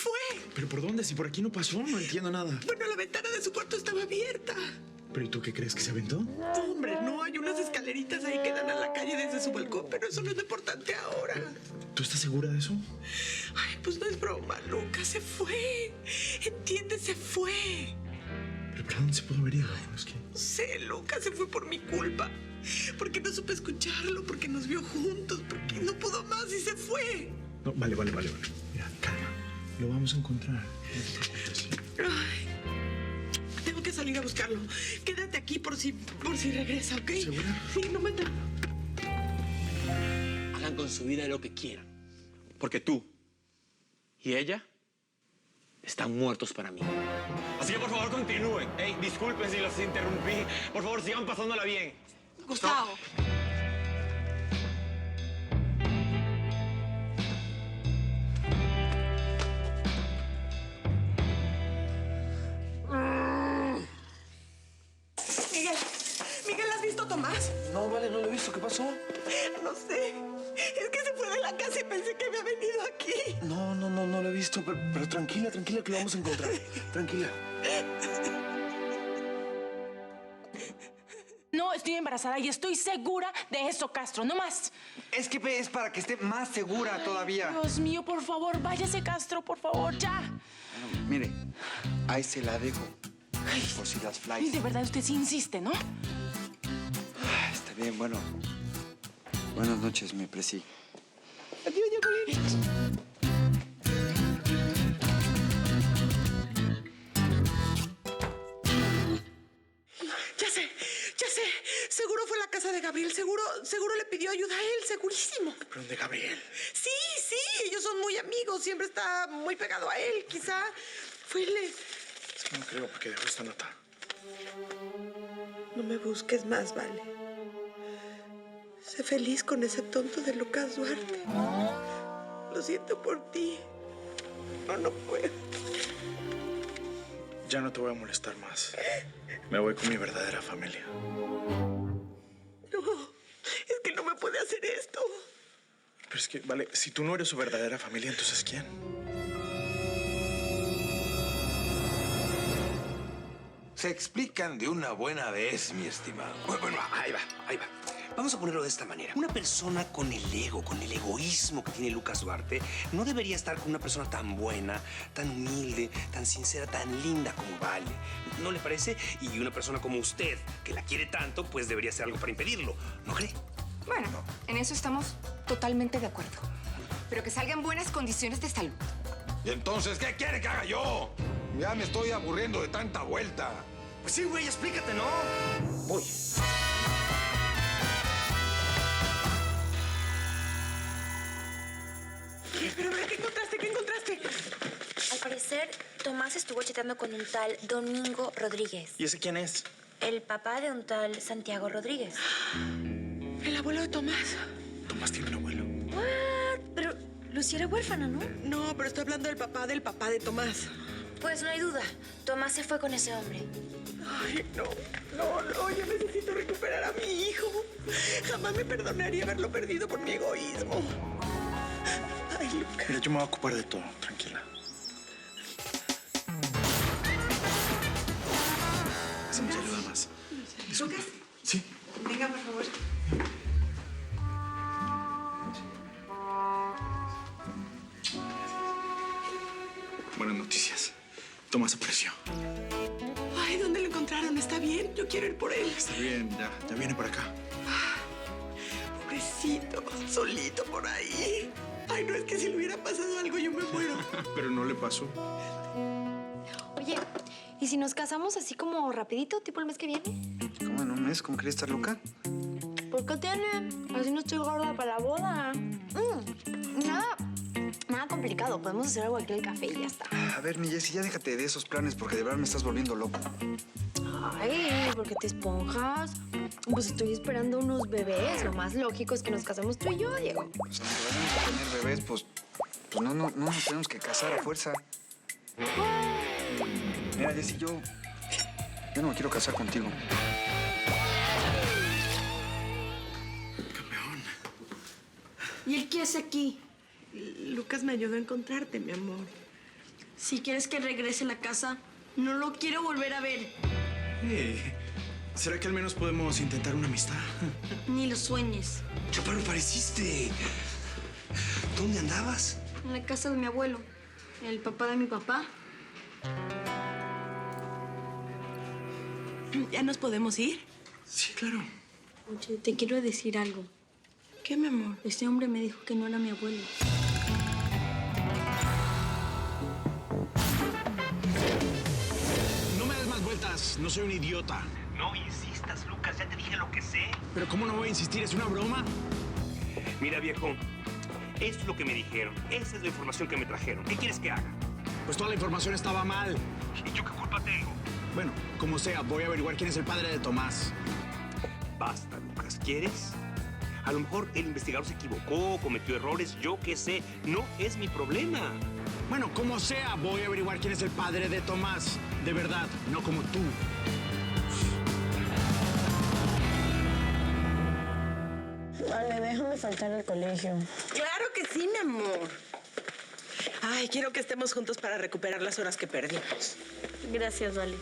fue. ¿Pero por dónde? Si por aquí no pasó, no entiendo nada. Bueno, la ventana de su cuarto estaba abierta. ¿Pero y tú qué crees, que se aventó? No, hombre, no. Hay unas escaleritas ahí que dan a la calle desde su balcón, pero eso no es lo importante ahora. ¿Tú estás segura de eso? Ay, pues no es broma, Lucas. Se fue. ¿Entiendes? Se fue. ¿Pero para dónde se pudo haber ido? Es que... No sé, Lucas, se fue por mi culpa. Porque no supe escucharlo, porque nos vio juntos, porque no pudo más y se fue. No, vale. Mira, calma. Lo vamos a encontrar. No te preocupes. Ay, tengo que salir a buscarlo. Quédate aquí por si regresa, ¿ok? ¿Segura? Sí, no me tardo. Hagan con su vida lo que quieran. Porque tú y ella están muertos para mí. Así que por favor continúen. Ey, disculpen si los interrumpí. Por favor, sigan pasándola bien. Gustavo. Miguel, ¿has visto a Tomás? No, vale, no lo he visto. ¿Qué pasó? No sé. Es que se fue de la casa y pensé que había venido aquí. No lo he visto. Pero tranquila, que lo vamos a encontrar. Tranquila. No, estoy embarazada y estoy segura de eso, Castro, no más. Es que es para que esté más segura todavía. Dios mío, por favor, váyase, Castro, por favor, ya. Bueno, mire, ahí se la dejo. Por si las Y flies. de verdad usted sí insiste, ¿no? Está bien, bueno. Buenas noches, mi presi. Ya sé. Seguro fue a la casa de Gabriel. Seguro le pidió ayuda a él, segurísimo. ¿Pero dónde, Gabriel? Sí. Ellos son muy amigos. Siempre está muy pegado a él. Quizá fue él. Es que no creo porque dejó esta nota. No me busques más, vale. Sé feliz con ese tonto de Lucas Duarte. Lo siento por ti. No puedo. Ya no te voy a molestar más. Me voy con mi verdadera familia. No, es que no me puede hacer esto. Pero es que, vale, si tú no eres su verdadera familia, entonces ¿quién? Se explican de una buena vez, mi estimado. Bueno, ahí va. Vamos a ponerlo de esta manera. Una persona con el ego, con el egoísmo que tiene Lucas Duarte, no debería estar con una persona tan buena, tan humilde, tan sincera, tan linda como Vale. ¿No le parece? Y una persona como usted, que la quiere tanto, pues debería hacer algo para impedirlo. ¿No cree? Bueno, en eso estamos totalmente de acuerdo. Pero que salga en buenas condiciones de salud. ¿Y entonces qué quiere que haga yo? Ya me estoy aburriendo de tanta vuelta. Pues sí, güey, explícate, ¿no? Voy. Pero, ¿qué encontraste? Al parecer, Tomás estuvo chateando con un tal Domingo Rodríguez, ¿Y ese quién es? el papá de un tal Santiago Rodríguez. El abuelo de Tomás. Tomás tiene un abuelo. ¿What? Pero Lucía era huérfana, ¿no? No, pero estoy hablando del papá de Tomás. Pues no hay duda. Tomás se fue con ese hombre. Ay, no, yo necesito recuperar a mi hijo. Jamás me perdonaría haberlo perdido por mi egoísmo. Ay, Lucas. Mira, yo me voy a ocupar de todo, tranquila. Hacemos ayuda más. ¿Lucas? Sí. Venga, por favor. Buenas noticias. Tomás apareció. Ay, ¿dónde lo encontraron? ¿Está bien? Yo quiero ir por él. Está bien, ya viene para acá. Pobrecito, solito por ahí. Ay, no, es que si le hubiera pasado algo yo me muero. Pero no le pasó. Oye, ¿y si nos casamos así como rapidito, tipo el mes que viene? ¿Cómo en un mes? ¿Cómo quería estar loca? ¿Por qué tiene? Así no estoy gorda para la boda. Nada complicado. Podemos hacer algo aquí en el café y ya está. A ver, mi Jessie, ya déjate de esos planes porque de verdad me estás volviendo loco. Ay, ¿por qué te esponjas? Pues estoy esperando unos bebés. Lo más lógico es que nos casemos tú y yo, Diego. Pues aunque vayamos a tener bebés, pues no nos tenemos que casar a fuerza. Mira, Jessie, yo no me quiero casar contigo. Campeón. ¿Y él qué hace aquí? Lucas me ayudó a encontrarte, mi amor. Si quieres que regrese a la casa, no lo quiero volver a ver. ¿Será que al menos podemos intentar una amistad? Ni lo sueñes. Chaparro, pareciste. ¿Dónde andabas? En la casa de mi abuelo, el papá de mi papá. ¿Ya nos podemos ir? Sí, claro. Oye, te quiero decir algo. ¿Qué, mi amor? Este hombre me dijo que no era mi abuelo. No me des más vueltas. No soy un idiota. No insistas, Lucas. Ya te dije lo que sé. Pero ¿cómo no voy a insistir? ¿Es una broma? Mira, viejo. Esto es lo que me dijeron. Esa es la información que me trajeron. ¿Qué quieres que haga? Pues toda la información estaba mal. ¿Y yo qué culpa tengo? Bueno, como sea, voy a averiguar quién es el padre de Tomás. Basta, Lucas. ¿Quieres? A lo mejor el investigador se equivocó, cometió errores, yo qué sé. No es mi problema. Bueno, como sea, voy a averiguar quién es el padre de Tomás. De verdad, no como tú. Vale, déjame faltar al colegio. Claro que sí, mi amor. Ay, quiero que estemos juntos para recuperar las horas que perdimos. Gracias, Vale.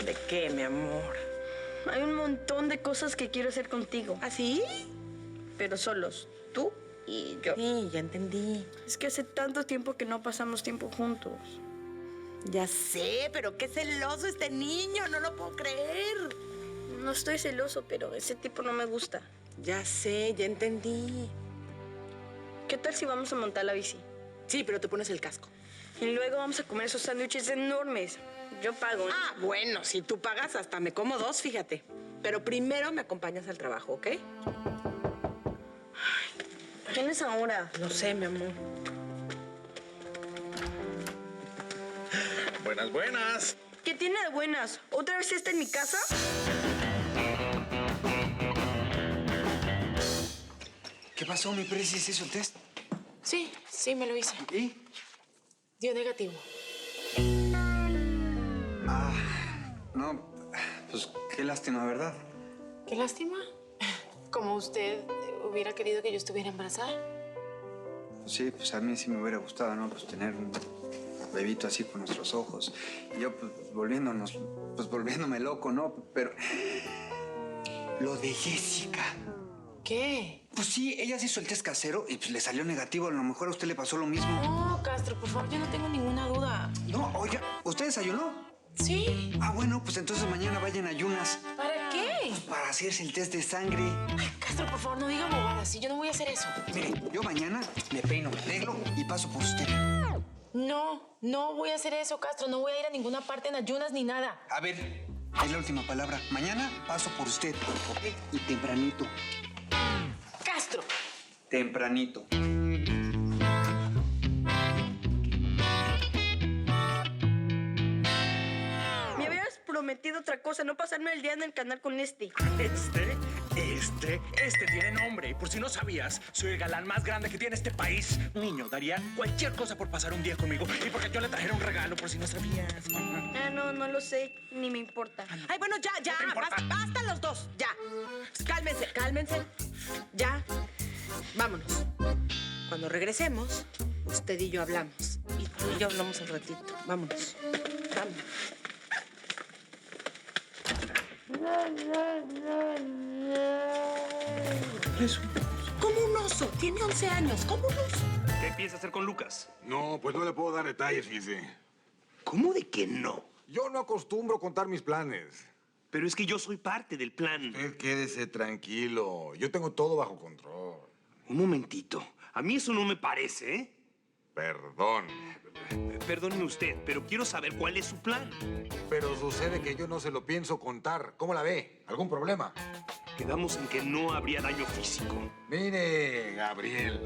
¿De qué, mi amor? Hay un montón de cosas que quiero hacer contigo. ¿Ah, sí? Pero solos. Tú y yo. Sí, ya entendí. Es que hace tanto tiempo que no pasamos tiempo juntos. Ya sé, pero qué celoso este niño, no lo puedo creer. No estoy celoso, pero ese tipo no me gusta. Ya sé, ya entendí. ¿Qué tal si vamos a montar la bici? Sí, pero te pones el casco. Y luego vamos a comer esos sándwiches enormes. Yo pago. Ah, bueno, si tú pagas, hasta me como 2, fíjate. Pero primero me acompañas al trabajo, ¿ok? ¿Quién es ahora? No sé, mi amor. Buenas, buenas. ¿Qué tiene de buenas? ¿Otra vez está en mi casa? ¿Qué pasó, mi preci? ¿Se hizo el test? Sí, me lo hice. ¿Y? Dio negativo. No, pues qué lástima, ¿verdad? Qué lástima. Como usted hubiera querido que yo estuviera embarazada. Pues sí, pues a mí sí me hubiera gustado, ¿no? Pues tener un bebito así con nuestros ojos. Y yo, pues, volviéndome loco, ¿no? Pero lo de Jessica. ¿Qué? Pues sí, ella se hizo el test casero y pues le salió negativo. A lo mejor a usted le pasó lo mismo. No, Castro, por favor, yo no tengo ninguna duda. No, oiga, ¿usted desayunó? Sí. Ah, bueno, pues entonces mañana vayan a ayunas. ¿Para qué? Para hacerse el test de sangre. Ay, Castro, por favor, no diga bobadas. Sí, yo no voy a hacer eso. Mire, yo mañana me peino, me arreglo y paso por usted. No voy a hacer eso, Castro. No voy a ir a ninguna parte en ayunas ni nada. A ver, es la última palabra. Mañana paso por usted, ¿ok? Y tempranito. Castro. Tempranito. Me habías prometido otra cosa, no pasarme el día en el canal con este. Este tiene nombre. Y por si no sabías, soy el galán más grande que tiene este país. Niño, daría cualquier cosa por pasar un día conmigo. Y porque yo le trajera un regalo, por si no sabías. Ah, no lo sé, ni me importa. Ay, bueno, ya, ¿No te importa? basta los dos, ya. Cálmense. Ya, vámonos. Cuando regresemos, usted y yo hablamos. Y tú y yo hablamos un ratito. Vámonos. Vámonos. Eso. Como un oso, tiene 11 años, como un oso. ¿Qué piensas hacer con Lucas? No, pues no le puedo dar detalles, fíjese. ¿Cómo de que no? Yo no acostumbro contar mis planes. Pero es que yo soy parte del plan. Usted quédese tranquilo. Yo tengo todo bajo control. Un momentito. A mí eso no me parece, ¿eh? Perdón. Perdóneme usted, pero quiero saber cuál es su plan. Pero sucede que yo no se lo pienso contar. ¿Cómo la ve? ¿Algún problema? Quedamos en que no habría daño físico. Mire, Gabriel,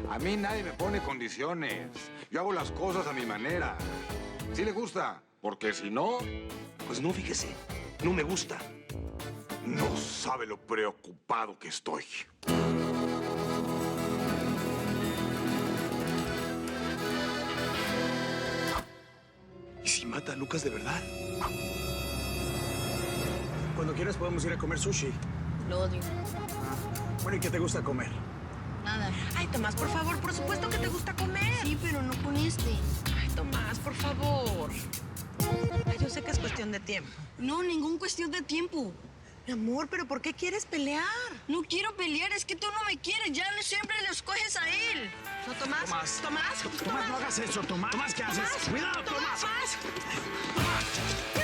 a mí nadie me pone condiciones. Yo hago las cosas a mi manera. ¿Sí le gusta? Porque si no, Pues no, fíjese. No me gusta. no sabe lo preocupado que estoy. ¿Y si mata a Lucas de verdad? Cuando quieras podemos ir a comer sushi. Lo odio. Bueno, ¿y qué te gusta comer? Nada. Ay, Tomás, por favor, por supuesto que te gusta comer. Sí, pero no con este. Ay, Tomás, por favor. Ay, yo sé que es cuestión de tiempo. No, ningún cuestión de tiempo. Mi amor, ¿pero por qué quieres pelear? No quiero pelear, es que tú no me quieres. Ya siempre lo escoges a él. No, Tomás. Tomás, no hagas eso, Tomás. Tomás, ¿qué haces? Cuidado, Tomás. Tomás.